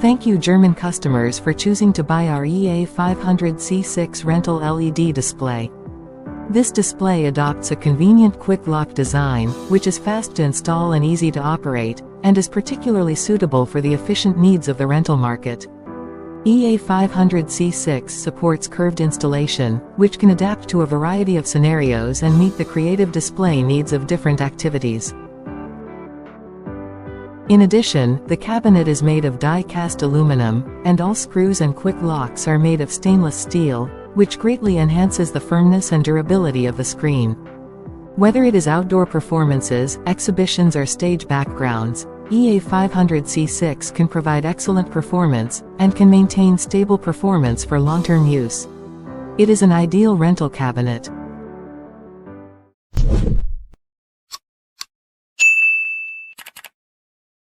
Thank you German customers for choosing to buy our EA500C6 rental LED display. This display adopts a convenient quick lock design, which is fast to install and easy to operate, and is particularly suitable for the efficient needs of the rental market. EA500C6 supports curved installation, which can adapt to a variety of scenarios and meet the creative display needs of different activities. In addition, the cabinet is made of die-cast aluminum, and all screws and quick locks are made of stainless steel, which greatly enhances the firmness and durability of the screen. Whether it is outdoor performances, exhibitions or stage backgrounds, EA500C6 can provide excellent performance, and can maintain stable performance for long-term use. It is an ideal rental cabinet.